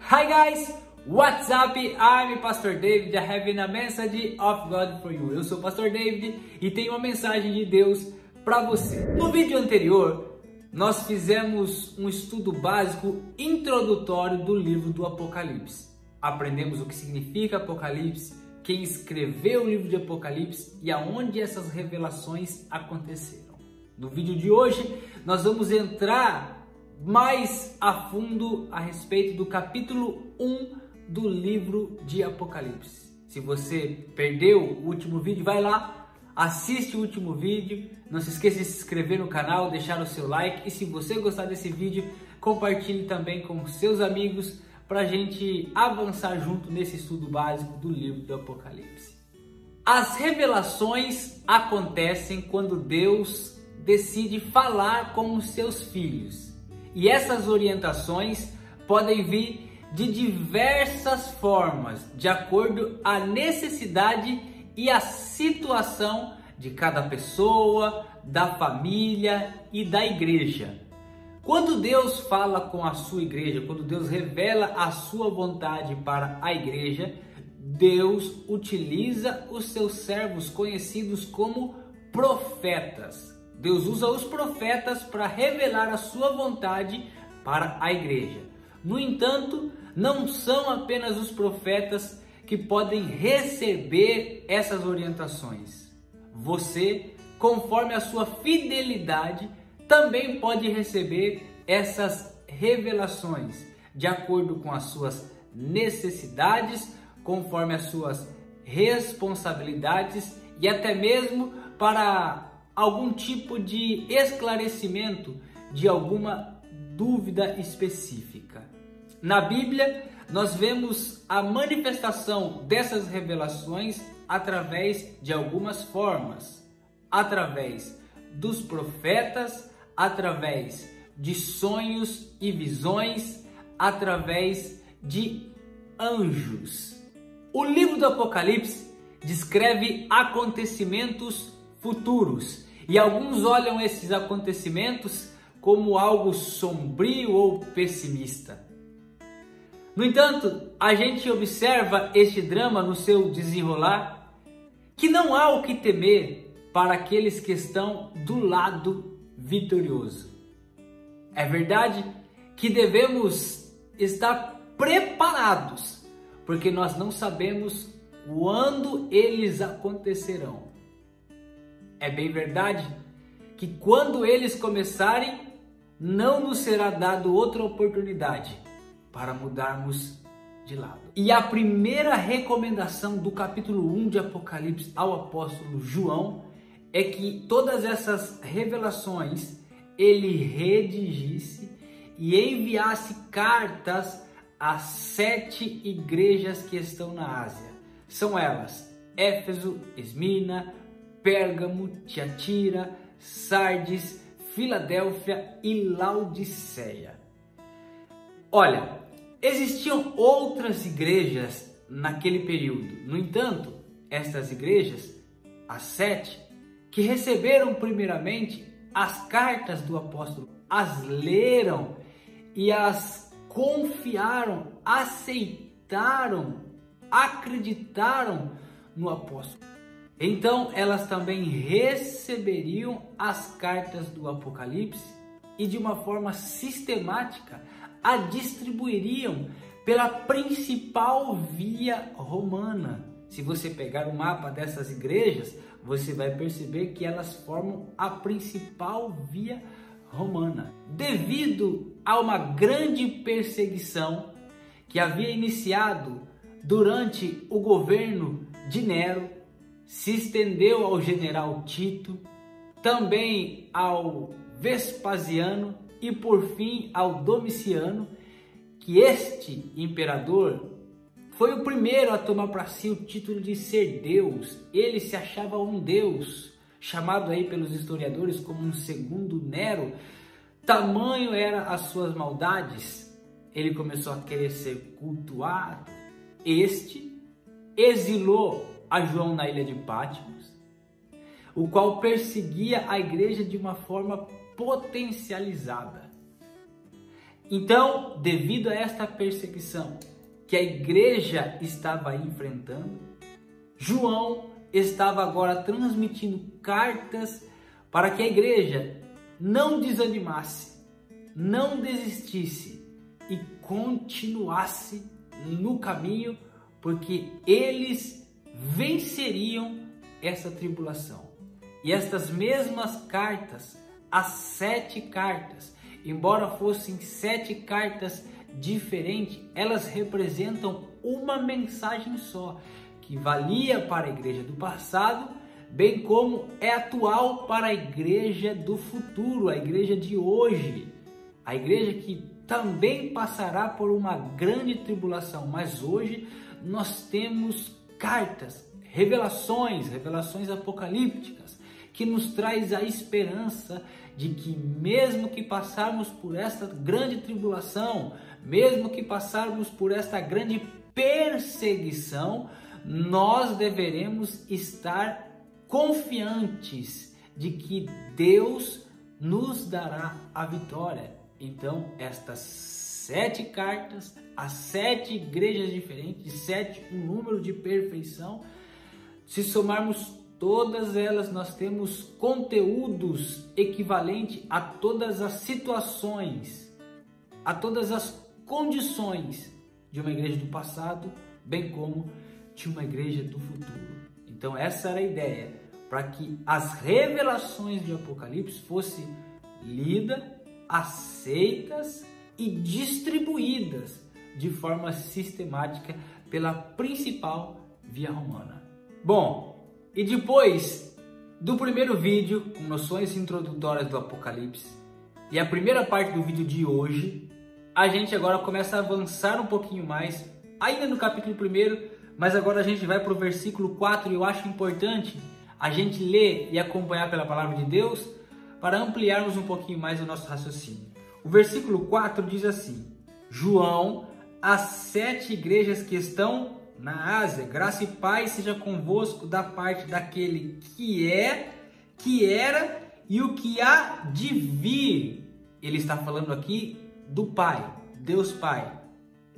Hi guys, what's up? I'm Pastor David. I have a message of God for you. Eu sou o Pastor David e tenho uma mensagem de Deus para você. No vídeo anterior, nós fizemos um estudo básico introdutório do livro do Apocalipse. Aprendemos o que significa Apocalipse, quem escreveu o livro de Apocalipse e aonde essas revelações aconteceram. No vídeo de hoje, nós vamos entrar mais a fundo a respeito do capítulo 1 do livro de Apocalipse. Se você perdeu o último vídeo, vai lá, assiste o último vídeo. Não se esqueça de se inscrever no canal, deixar o seu like. E se você gostar desse vídeo, compartilhe também com seus amigos para a gente avançar junto nesse estudo básico do livro do Apocalipse. As revelações acontecem quando Deus decide falar com os seus filhos. E essas orientações podem vir de diversas formas, de acordo à necessidade e à situação de cada pessoa, da família e da igreja. Quando Deus fala com a sua igreja, quando Deus revela a sua vontade para a igreja, Deus utiliza os seus servos conhecidos como profetas. Deus usa os profetas para revelar a sua vontade para a igreja. No entanto, não são apenas os profetas que podem receber essas orientações. Você, conforme a sua fidelidade, também pode receber essas revelações de acordo com as suas necessidades, conforme as suas responsabilidades e até mesmo para algum tipo de esclarecimento de alguma dúvida específica. Na Bíblia, nós vemos a manifestação dessas revelações através de algumas formas, através dos profetas, através de sonhos e visões, através de anjos. O livro do Apocalipse descreve acontecimentos futuros e alguns olham esses acontecimentos como algo sombrio ou pessimista. No entanto, a gente observa este drama no seu desenrolar, que não há o que temer para aqueles que estão do lado vitorioso. É verdade que devemos estar preparados, porque nós não sabemos quando eles acontecerão. É bem verdade que quando eles começarem, não nos será dado outra oportunidade para mudarmos de lado. E a primeira recomendação do capítulo 1 de Apocalipse ao apóstolo João é que todas essas revelações ele redigisse e enviasse cartas às 7 igrejas que estão na Ásia. São elas: Éfeso, Esmirna, Pérgamo, Tiatira, Sardes, Filadélfia e Laodiceia. Olha, existiam outras igrejas naquele período. No entanto, estas igrejas, as 7, que receberam primeiramente as cartas do apóstolo, as leram e as confiaram, aceitaram, acreditaram no apóstolo. Então elas também receberiam as cartas do Apocalipse e de uma forma sistemática a distribuiriam pela principal via romana. Se você pegar o mapa dessas igrejas, você vai perceber que elas formam a principal via romana. Devido a uma grande perseguição que havia iniciado durante o governo de Nero, se estendeu ao general Tito, também ao Vespasiano e por fim ao Domiciano, que este imperador foi o primeiro a tomar para si o título de ser Deus. Ele se achava um Deus, chamado aí pelos historiadores como um segundo Nero. Tamanho eram as suas maldades, ele começou a querer ser cultuado. Este exilou a João na ilha de Patmos, o qual perseguia a igreja de uma forma potencializada. Então, devido a esta perseguição que a igreja estava enfrentando, João estava agora transmitindo cartas para que a igreja não desanimasse, não desistisse e continuasse no caminho, porque eles venceriam essa tribulação. E estas mesmas cartas, as 7 cartas, embora fossem 7 cartas diferentes, elas representam uma mensagem só, que valia para a igreja do passado, bem como é atual para a igreja do futuro, a igreja de hoje, a igreja que também passará por uma grande tribulação, mas hoje nós temos cartas, revelações apocalípticas, que nos traz a esperança de que mesmo que passarmos por esta grande tribulação, mesmo que passarmos por esta grande perseguição, nós deveremos estar confiantes de que Deus nos dará a vitória. Então, estas 7 cartas, as 7 igrejas diferentes, 7, um número de perfeição, se somarmos todas elas, nós temos conteúdos equivalentes a todas as situações, a todas as condições de uma igreja do passado, bem como de uma igreja do futuro. Então essa era a ideia, para que as revelações de Apocalipse fossem lidas, aceitas e distribuídas de forma sistemática pela principal via romana. Bom, e depois do primeiro vídeo com noções introdutórias do Apocalipse e a primeira parte do vídeo de hoje, a gente agora começa a avançar um pouquinho mais, ainda no capítulo 1, mas agora a gente vai para o versículo 4 e eu acho importante a gente ler e acompanhar pela palavra de Deus para ampliarmos um pouquinho mais o nosso raciocínio. O versículo 4 diz assim: João, as 7 igrejas que estão na Ásia, graça e paz seja convosco da parte daquele que é, que era e o que há de vir. Ele está falando aqui do Pai, Deus Pai.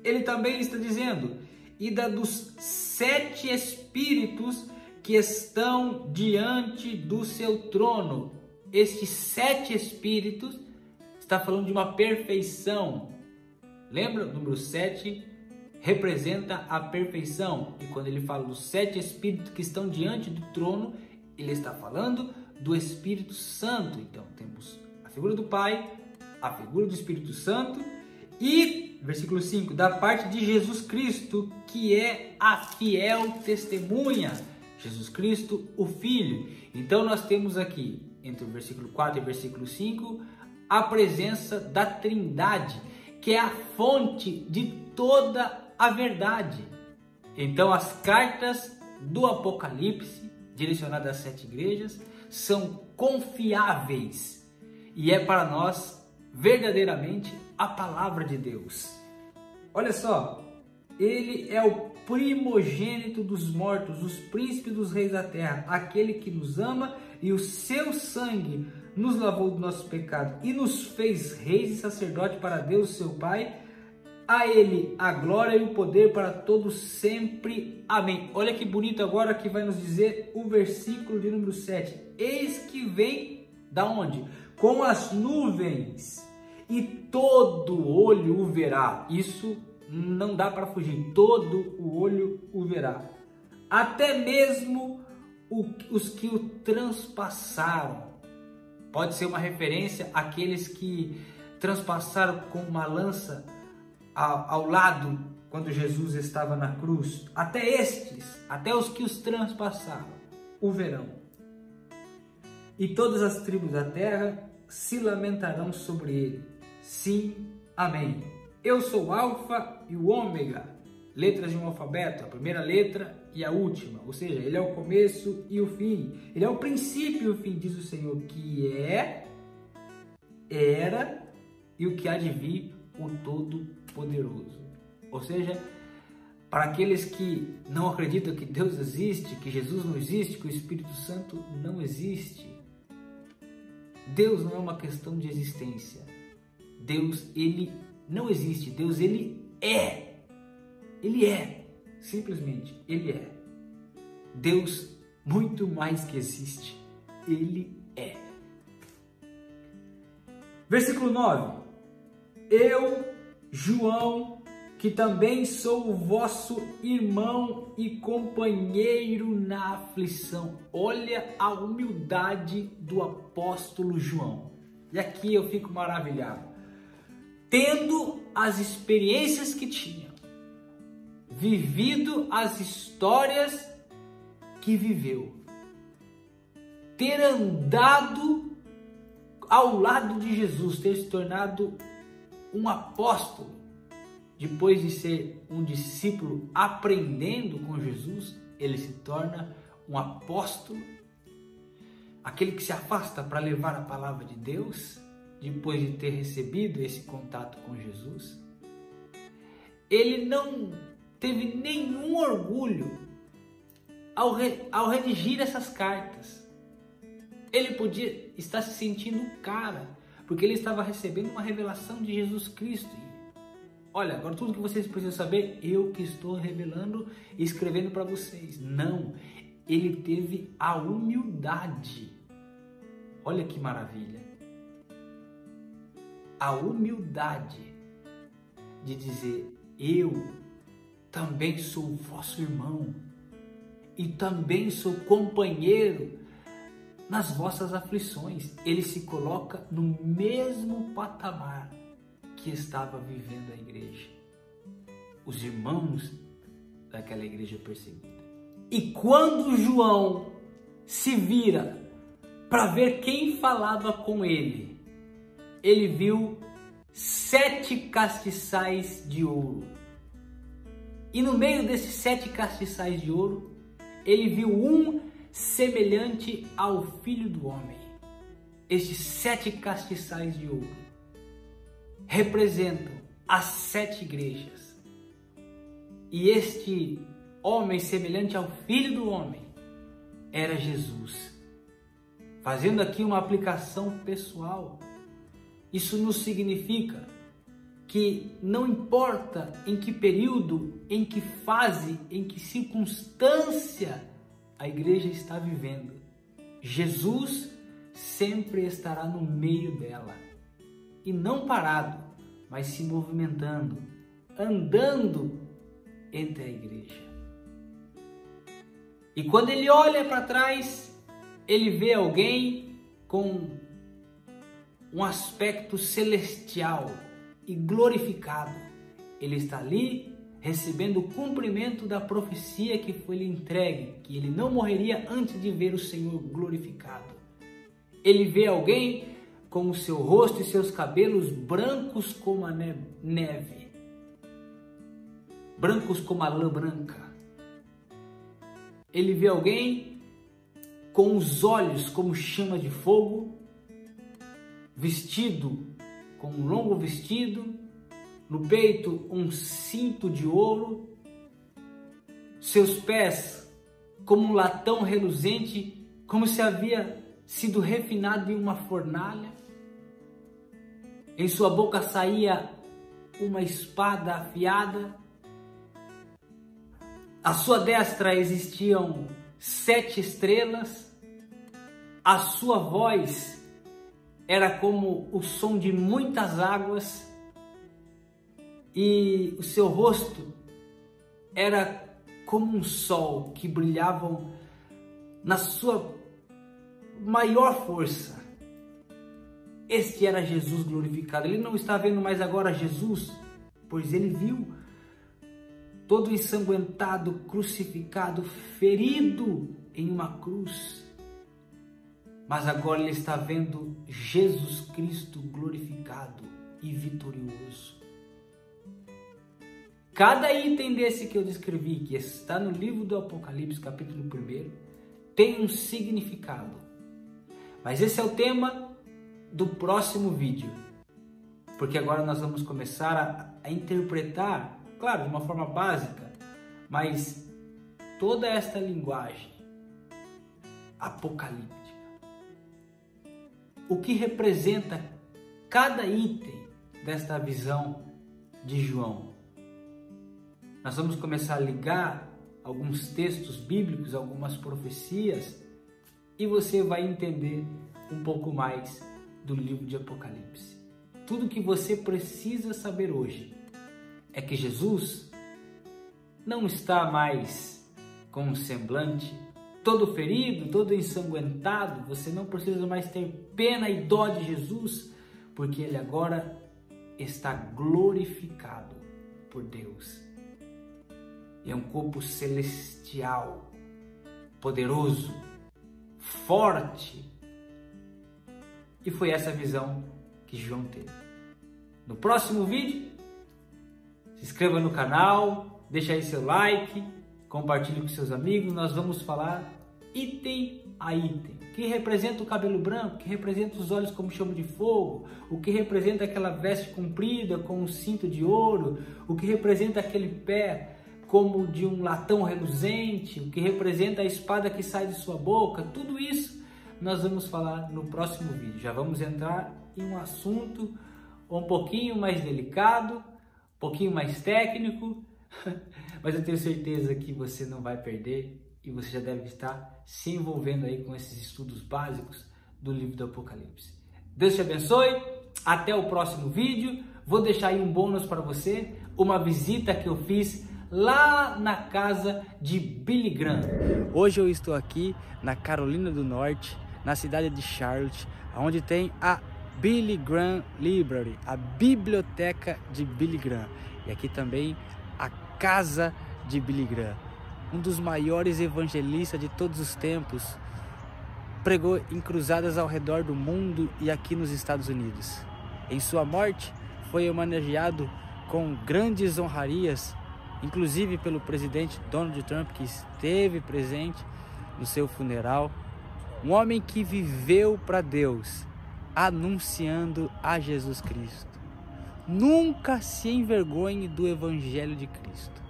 Ele também está dizendo, e dos 7 espíritos que estão diante do seu trono. Estes 7 espíritos está falando de uma perfeição. Lembra? O número 7 representa a perfeição. E quando ele fala dos 7 espíritos que estão diante do trono, ele está falando do Espírito Santo. Então temos a figura do Pai, a figura do Espírito Santo e, versículo 5, da parte de Jesus Cristo, que é a fiel testemunha. Jesus Cristo, o Filho. Então nós temos aqui, entre o versículo 4 e o versículo 5, a presença da Trindade, que é a fonte de toda a verdade. Então as cartas do Apocalipse, direcionadas às 7 igrejas, são confiáveis e é para nós verdadeiramente a palavra de Deus. Olha só, ele é o primogênito dos mortos, os príncipes dos reis da terra, aquele que nos ama e o seu sangue nos lavou do nosso pecado e nos fez reis e sacerdote para Deus, seu Pai. A ele a glória e o poder para todos sempre. Amém. Olha que bonito agora que vai nos dizer o versículo de número 7. Eis que vem da onde? Com as nuvens, e todo olho o verá. Isso não dá para fugir. Todo o olho o verá. Até mesmo os que o transpassaram. Pode ser uma referência àqueles que transpassaram com uma lança ao lado quando Jesus estava na cruz. Até estes, até os que os transpassaram, o verão. E todas as tribos da terra se lamentarão sobre ele. Sim, amém. Eu sou o Alfa e o Ômega, letras de um alfabeto, a primeira letra e a última, ou seja, ele é o começo e o fim, ele é o princípio e o fim, diz o Senhor, que é, era e o que há de vir, o Todo-Poderoso. Ou seja, para aqueles que não acreditam que Deus existe, que Jesus não existe, que o Espírito Santo não existe, Deus não é uma questão de existência. Deus, ele não existe. Deus, Ele é. Ele é. Simplesmente, Ele é. Deus, muito mais que existe. Ele é. Versículo 9. Eu, João, que também sou o vosso irmão e companheiro na aflição. Olha a humildade do apóstolo João. E aqui eu fico maravilhado. Tendo as experiências que tinha, vivido as histórias que viveu, ter andado ao lado de Jesus, ter se tornado um apóstolo, depois de ser um discípulo aprendendo com Jesus, ele se torna um apóstolo, aquele que se afasta para levar a palavra de Deus, depois de ter recebido esse contato com Jesus. Ele não teve nenhum orgulho ao redigir essas cartas. Ele podia estar se sentindo um cara, porque ele estava recebendo uma revelação de Jesus Cristo. Olha, agora tudo que vocês precisam saber, eu que estou revelando e escrevendo para vocês. Não, ele teve a humildade. Olha que maravilha. A humildade de dizer, eu também sou vosso irmão e também sou companheiro nas vossas aflições. Ele se coloca no mesmo patamar que estava vivendo a igreja, os irmãos daquela igreja perseguida. E quando João se vira para ver quem falava com ele, ele viu 7 castiçais de ouro. E no meio desses 7 castiçais de ouro, ele viu um semelhante ao Filho do Homem. Estes 7 castiçais de ouro representam as 7 igrejas. E este homem semelhante ao Filho do Homem era Jesus. Fazendo aqui uma aplicação pessoal, isso nos significa que não importa em que período, em que fase, em que circunstância a igreja está vivendo, Jesus sempre estará no meio dela. E não parado, mas se movimentando, andando entre a igreja. E quando ele olha para trás, ele vê alguém com um aspecto celestial e glorificado. Ele está ali recebendo o cumprimento da profecia que foi lhe entregue, que ele não morreria antes de ver o Senhor glorificado. Ele vê alguém com o seu rosto e seus cabelos brancos como a neve, brancos como a lã branca. Ele vê alguém com os olhos como chama de fogo, vestido com um longo vestido, no peito um cinto de ouro, seus pés como um latão reluzente, como se havia sido refinado em uma fornalha. Em sua boca saía uma espada afiada. À sua destra existiam 7 estrelas. A sua voz era como o som de muitas águas. E o seu rosto era como um sol que brilhava na sua maior força. Este era Jesus glorificado. Ele não está vendo mais agora Jesus, pois ele viu todo ensanguentado, crucificado, ferido em uma cruz. Mas agora ele está vendo Jesus Cristo glorificado e vitorioso. Cada item desse que eu descrevi, que está no livro do Apocalipse, capítulo 1, tem um significado. Mas esse é o tema do próximo vídeo, porque agora nós vamos começar a interpretar, claro, de uma forma básica, mas toda esta linguagem apocalíptica. O que representa cada item desta visão de João. Nós vamos começar a ligar alguns textos bíblicos, algumas profecias, e você vai entender um pouco mais do livro de Apocalipse. Tudo que você precisa saber hoje é que Jesus não está mais com um semblante todo ferido, todo ensanguentado. Você não precisa mais ter pena e dó de Jesus, porque ele agora está glorificado por Deus. E é um corpo celestial, poderoso, forte. E foi essa visão que João teve. No próximo vídeo, se inscreva no canal, deixa aí seu like, compartilhe com seus amigos. Nós vamos falar item a item. O que representa o cabelo branco, o que representa os olhos como chama de fogo, o que representa aquela veste comprida com um cinto de ouro, o que representa aquele pé como de um latão reluzente, o que representa a espada que sai de sua boca. Tudo isso nós vamos falar no próximo vídeo. Já vamos entrar em um assunto um pouquinho mais delicado, um pouquinho mais técnico, mas eu tenho certeza que você não vai perder e você já deve estar se envolvendo aí com esses estudos básicos do livro do Apocalipse. Deus te abençoe, até o próximo vídeo. Vou deixar aí um bônus para você, uma visita que eu fiz lá na casa de Billy Graham. Hoje eu estou aqui na Carolina do Norte, na cidade de Charlotte, onde tem a Billy Graham Library, a biblioteca de Billy Graham. E aqui também a casa de Billy Graham, um dos maiores evangelistas de todos os tempos, pregou em cruzadas ao redor do mundo e aqui nos Estados Unidos. Em sua morte, foi homenageado com grandes honrarias, inclusive pelo presidente Donald Trump, que esteve presente no seu funeral. Um homem que viveu para Deus, anunciando a Jesus Cristo. Nunca se envergonhe do Evangelho de Cristo.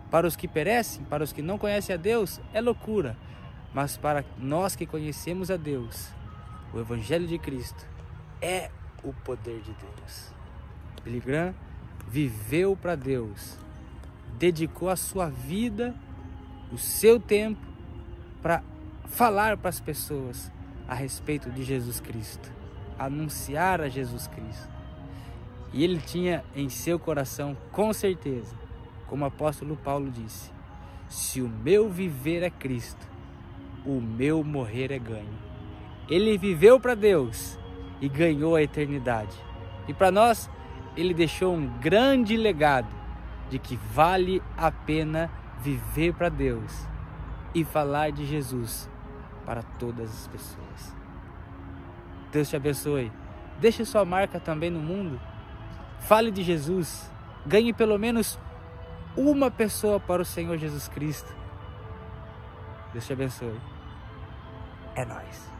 Para os que perecem, para os que não conhecem a Deus, é loucura. Mas para nós que conhecemos a Deus, o Evangelho de Cristo é o poder de Deus. Billy Graham viveu para Deus, dedicou a sua vida, o seu tempo, para falar para as pessoas a respeito de Jesus Cristo, anunciar a Jesus Cristo. E ele tinha em seu coração, com certeza, como o apóstolo Paulo disse: se o meu viver é Cristo, o meu morrer é ganho. Ele viveu para Deus e ganhou a eternidade. E para nós, ele deixou um grande legado de que vale a pena viver para Deus e falar de Jesus para todas as pessoas. Deus te abençoe. Deixe sua marca também no mundo. Fale de Jesus. Ganhe pelo menos uma pessoa para o Senhor Jesus Cristo. Deus te abençoe. É nóis.